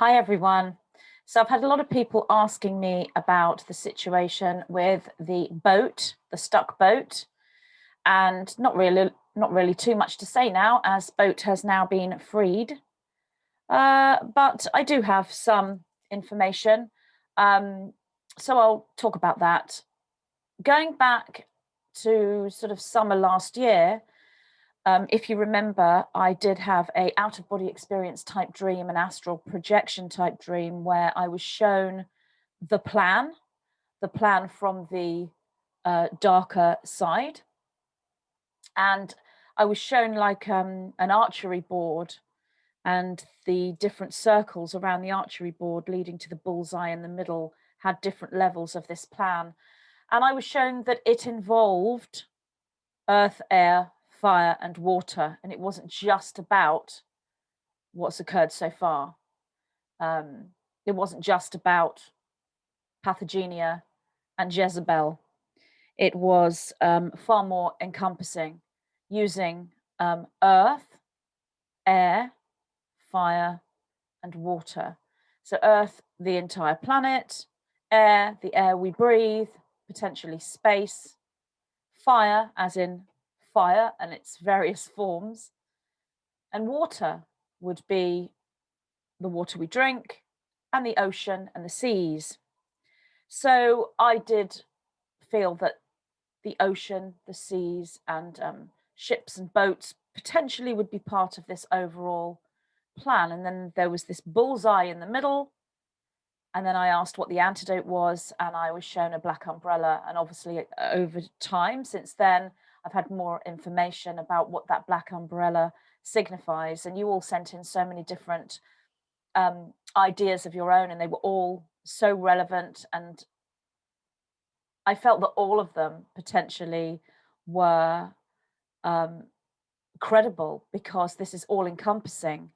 Hi, everyone. So I've had a lot of people asking me about the situation with the boat, the stuck boat, and not really too much to say now, as boat has now been freed. But I do have some information, um, so I'll talk about that. Going back to sort of summer last year, if you remember, I did have a out of body experience type dream, an astral projection type dream, where I was shown the plan, the plan from the darker side, and I was shown like an archery board and the different circles around the archery board leading to the bullseye in the middle had different levels of this plan. And I was shown that it involved earth, air, fire, and water. And it wasn't just about what's occurred so far. It wasn't just about Pathogenia and Jezebel. It was far more encompassing, using earth, air, fire, and water. So, earth, the entire planet, air, the air we breathe, potentially space, fire, as in fire and its various forms, and water would be the water we drink, and the ocean and the seas. So I did feel that the ocean, the seas, and ships and boats potentially would be part of this overall plan. And then there was this bullseye in the middle. And then I asked what the antidote was, and I was shown a black umbrella. And obviously, over time, since then, I've had more information about what that black umbrella signifies. And you all sent in so many different ideas of your own, and they were all so relevant. And I felt that all of them potentially were credible because this is all encompassing.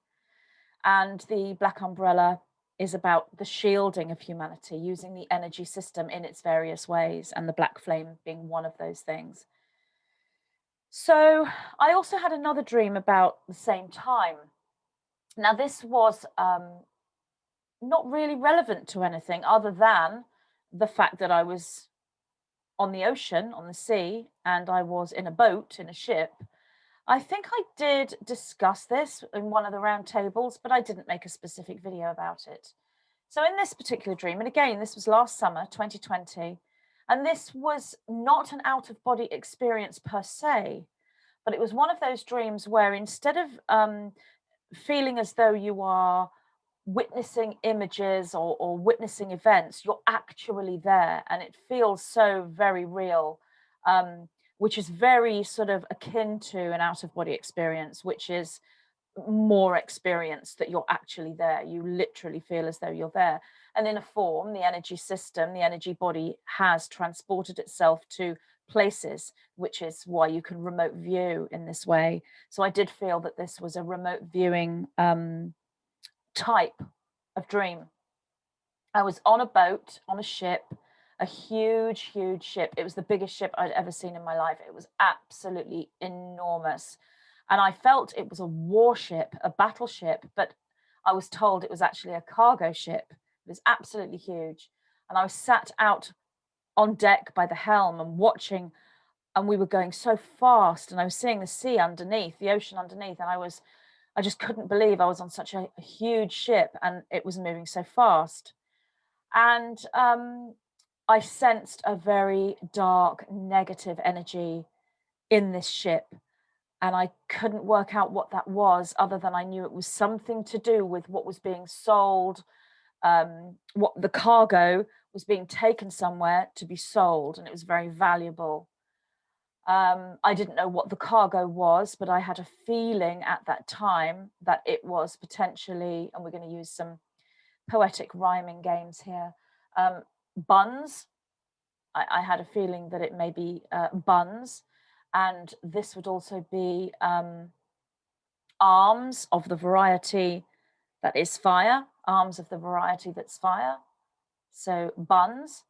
And the black umbrella is about the shielding of humanity, using the energy system in its various ways, and the black flame being one of those things. So I also had another dream about the same time. Now, this was not really relevant to anything other than the fact that I was on the ocean, on the sea, and I was in a boat, in a ship. I think I did discuss this in one of the round tables, but I didn't make a specific video about it. So in this particular dream, and again, this was last summer, 2020, and this was not an out of body experience per se, but it was one of those dreams where instead of feeling as though you are witnessing images or witnessing events, you're actually there, and it feels so very real, which is very sort of akin to an out of body experience, which is more experience that you're actually there. You literally feel as though you're there. And in a form, the energy system, the energy body has transported itself to places, which is why you can remote view in this way. So I did feel that this was a remote viewing type of dream. I was on a boat, on a ship, a huge, huge ship. It was the biggest ship I'd ever seen in my life. It was absolutely enormous. And I felt it was a warship, a battleship, but I was told it was actually a cargo ship. It was absolutely huge. And I was sat out on deck by the helm and watching, and we were going so fast, and I was seeing the sea underneath, the ocean underneath, and I just couldn't believe I was on such a huge ship and it was moving so fast. And I sensed a very dark, negative energy in this ship. And I couldn't work out what that was, other than I knew it was something to do with what was being sold, what the cargo was being taken somewhere to be sold, and it was very valuable. I didn't know what the cargo was, but I had a feeling at that time that it was potentially, and we're going to use some poetic rhyming games here, buns. I had a feeling that it may be buns, and this would also be arms of the variety that is fire, arms of the variety that's fire. So buns,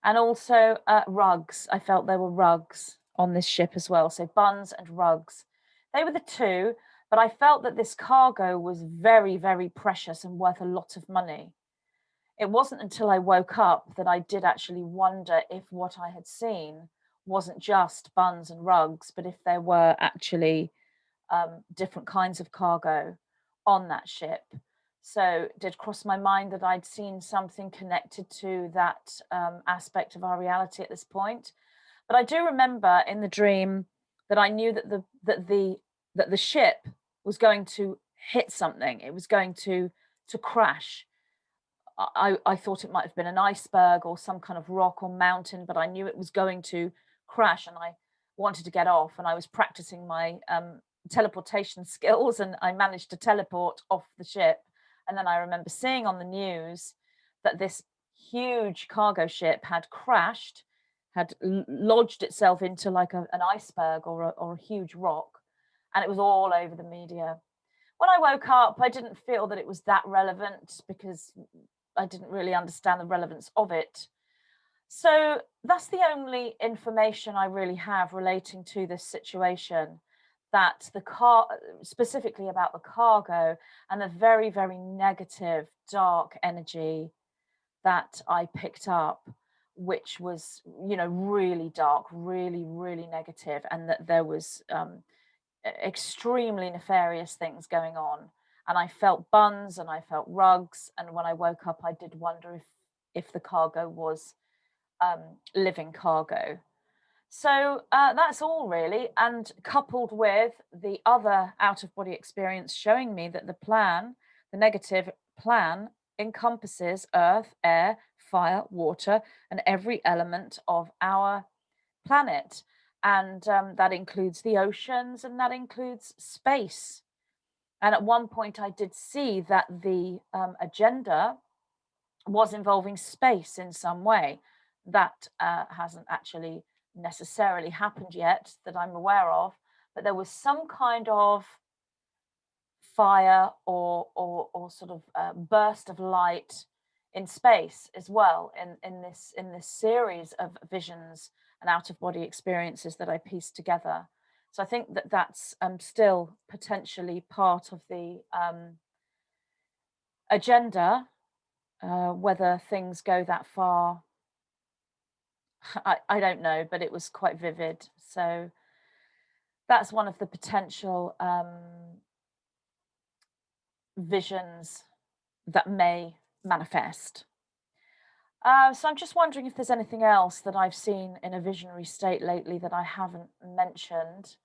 and also rugs. I felt there were rugs on this ship as well. So buns and rugs. They were the two. But I felt that this cargo was very, very precious and worth a lot of money. It wasn't until I woke up that I did actually wonder if what I had seen wasn't just buns and rugs, but if there were actually different kinds of cargo on that ship. So it did cross my mind that I'd seen something connected to that aspect of our reality at this point. But I do remember in the dream that I knew that the ship was going to hit something. It was going to crash. I thought it might have been an iceberg or some kind of rock or mountain, but I knew it was going to crash, and I wanted to get off. And I was practicing my teleportation skills, and I managed to teleport off the ship. And then I remember seeing on the news that this huge cargo ship had crashed, had lodged itself into like an iceberg or a huge rock, and it was all over the media. When I woke up, I didn't feel that it was that relevant because I didn't really understand the relevance of it. So that's the only information I really have relating to this situation, that the car, specifically about the cargo and the very, very negative, dark energy that I picked up, which was, really dark, really, really negative, and that there was extremely nefarious things going on. And I felt buns and I felt rugs. And when I woke up, I did wonder if the cargo was living cargo. So that's all really. And coupled with the other out of body experience showing me that the negative plan, encompasses earth, air, fire, water, and every element of our planet. And that includes the oceans and that includes space. And at one point, I did see that the agenda was involving space in some way. That hasn't actually necessarily happened yet that I'm aware of, but there was some kind of fire or sort of burst of light in space as well in this series of visions and out of body experiences that I pieced together. So I think that that's still potentially part of the agenda. Whether things go that far, I don't know, but it was quite vivid. So that's one of the potential visions that may manifest. So I'm just wondering if there's anything else that I've seen in a visionary state lately that I haven't mentioned.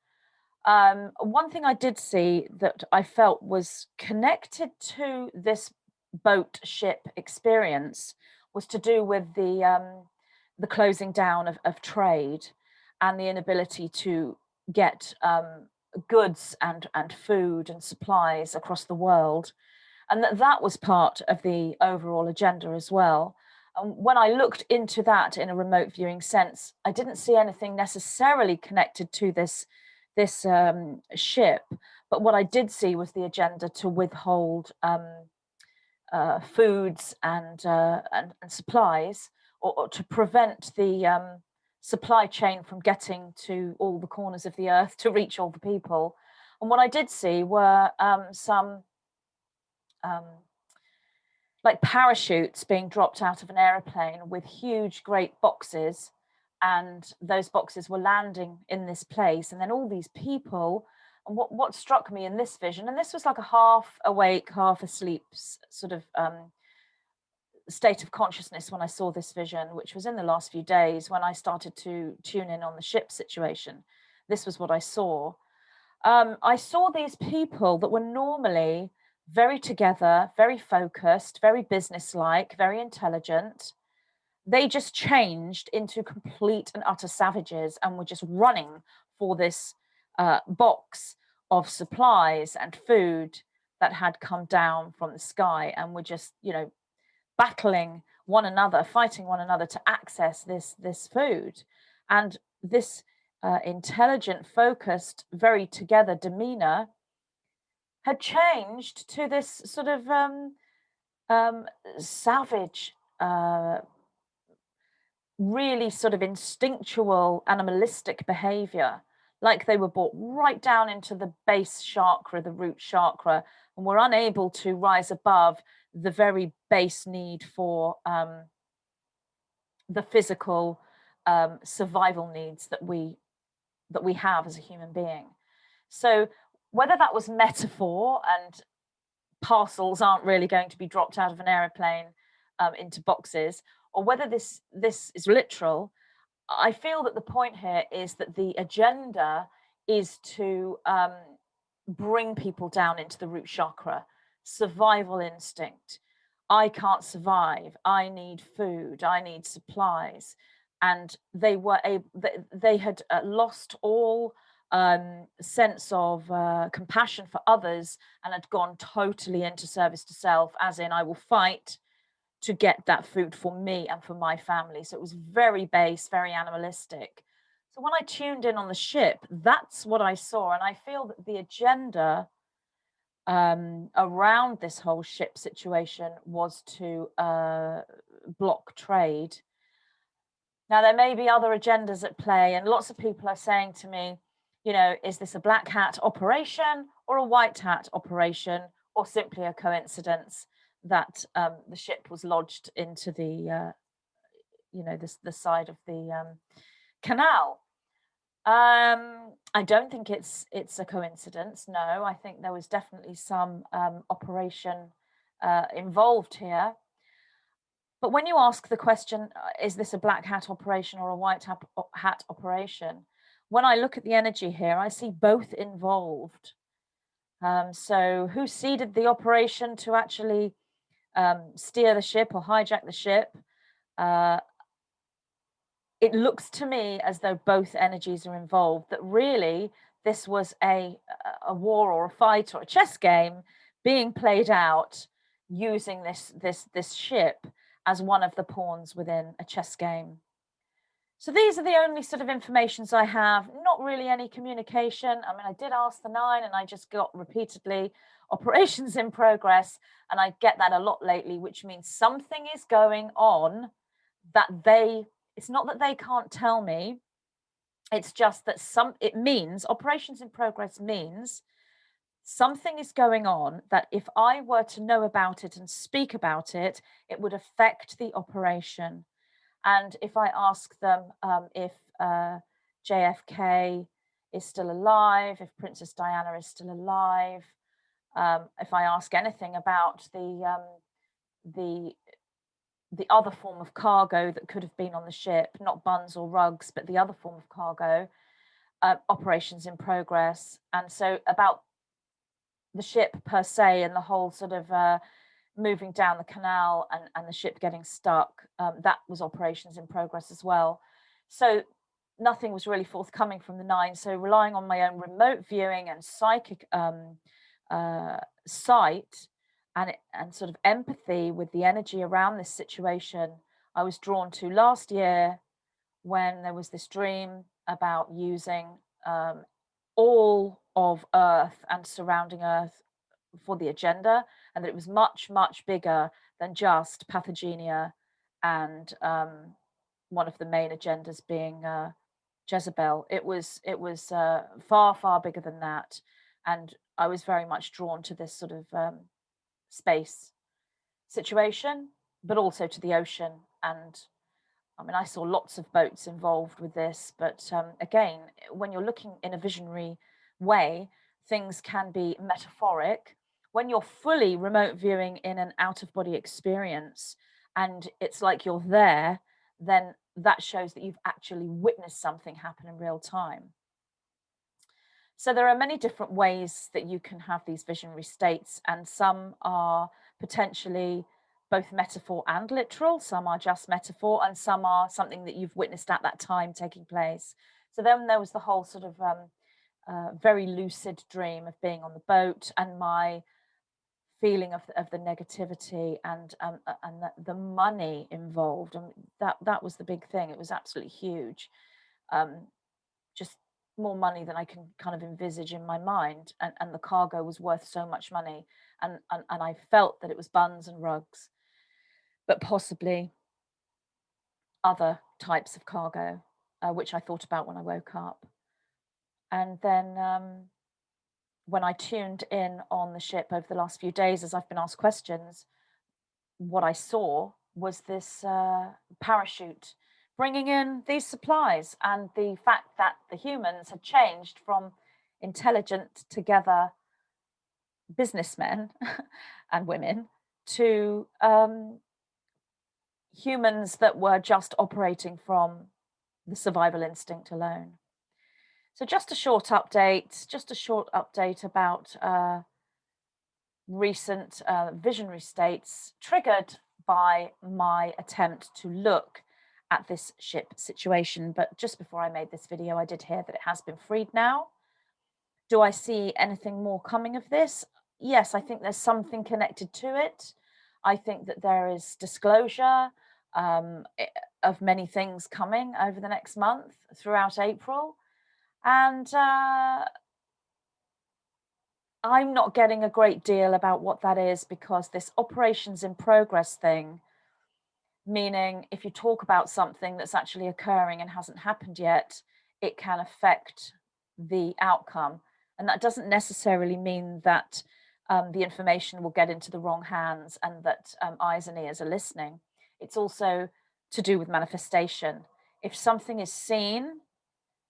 One thing I did see that I felt was connected to this boat ship experience was to do with the closing down of trade and the inability to get goods and food and supplies across the world, and that was part of the overall agenda as well. And when I looked into that in a remote viewing sense, I didn't see anything necessarily connected to this ship, but what I did see was the agenda to withhold foods and supplies, or to prevent the supply chain from getting to all the corners of the earth to reach all the people. And what I did see were some um, like parachutes being dropped out of an aeroplane with huge, great boxes. And those boxes were landing in this place. And then all these people, and what struck me in this vision, and this was like a half awake, half asleep sort of state of consciousness when I saw this vision, which was in the last few days when I started to tune in on the ship situation. This was what I saw. I saw these people that were normally very together, very focused, very businesslike, very intelligent. They just changed into complete and utter savages and were just running for this box of supplies and food that had come down from the sky, and were just, battling one another, fighting one another to access this food. And this intelligent, focused, very together demeanor had changed to this sort of savage, really sort of instinctual, animalistic behavior, like they were brought right down into the base chakra, the root chakra, and were unable to rise above the very base need for the physical survival needs that we have as a human being. So whether that was metaphor and parcels aren't really going to be dropped out of an aeroplane into boxes, or whether this is literal, I feel that the point here is that the agenda is to bring people down into the root chakra, survival instinct. I can't survive. I need food. I need supplies. And they were able, they had lost all sense of compassion for others and had gone totally into service to self, as in, I will fight to get that food for me and for my family. So it was very base, very animalistic. So when I tuned in on the ship, that's what I saw. And I feel that the agenda around this whole ship situation was to block trade. Now, there may be other agendas at play, and lots of people are saying to me, you know, is this a black hat operation or a white hat operation, or simply a coincidence that the ship was lodged into the, you know, the side of the canal? I don't think it's a coincidence. No, I think there was definitely some operation involved here. But when you ask the question, is this a black hat operation or a white hat operation? When I look at the energy here, I see both involved. So who seeded the operation to actually steer the ship or hijack the ship? It looks to me as though both energies are involved, that really this was a war or a fight or a chess game being played out using this ship as one of the pawns within a chess game. So these are the only sort of informations I have, not really any communication. I mean, I did ask the 9 and I just got repeatedly operations in progress, and I get that a lot lately, which means something is going on that it's not that they can't tell me, it's just that it means operations in progress means something is going on that if I were to know about it and speak about it, it would affect the operation. And if I ask them if JFK is still alive, if Princess Diana is still alive, if I ask anything about the other form of cargo that could have been on the ship, not buns or rugs, but the other form of cargo, operations in progress. And so about the ship per se and the whole sort of moving down the canal and the ship getting stuck, that was operations in progress as well. So nothing was really forthcoming from the 9. So relying on my own remote viewing and psychic sight and sort of empathy with the energy around this situation, I was drawn to last year when there was this dream about using all of Earth and surrounding Earth for the agenda, and that it was much, much bigger than just pathogenia and one of the main agendas being Jezebel. It was far, far bigger than that, and I was very much drawn to this sort of space situation, but also to the ocean. And I mean, I saw lots of boats involved with this, but again, when you're looking in a visionary way, things can be metaphoric. When you're fully remote viewing in an out of body experience and it's like you're there, then that shows that you've actually witnessed something happen in real time. So there are many different ways that you can have these visionary states, and some are potentially both metaphor and literal. Some are just metaphor, and some are something that you've witnessed at that time taking place. So then there was the whole sort of very lucid dream of being on the boat, and my feeling of the negativity and the money involved, and that was the big thing. It was absolutely huge. Just more money than I can kind of envisage in my mind, and the cargo was worth so much money, and I felt that it was buns and rugs, but possibly other types of cargo, which I thought about when I woke up. And then when I tuned in on the ship over the last few days, as I've been asked questions, what I saw was this parachute bringing in these supplies, and the fact that the humans had changed from intelligent together businessmen and women to humans that were just operating from the survival instinct alone. So just a short update about recent visionary states triggered by my attempt to look at this ship situation. But just before I made this video, I did hear that it has been freed now. Do I see anything more coming of this? Yes, I think there's something connected to it. I think that there is disclosure of many things coming over the next month throughout April. And I'm not getting a great deal about what that is, because this operations in progress thing, meaning if you talk about something that's actually occurring and hasn't happened yet, it can affect the outcome. And that doesn't necessarily mean that the information will get into the wrong hands and that eyes and ears are listening. It's also to do with manifestation. If something is seen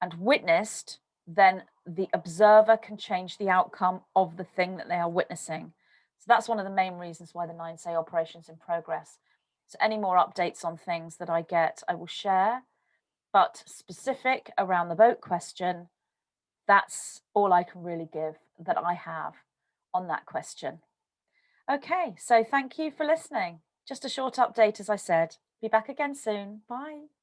and witnessed, then the observer can change the outcome of the thing that they are witnessing. So that's one of the main reasons why the 9 say operations in progress. So any more updates on things that I get, I will share. But specific around the boat question, that's all I can really give that I have on that question. Okay, so thank you for listening. Just a short update, as I said. Be back again soon. Bye.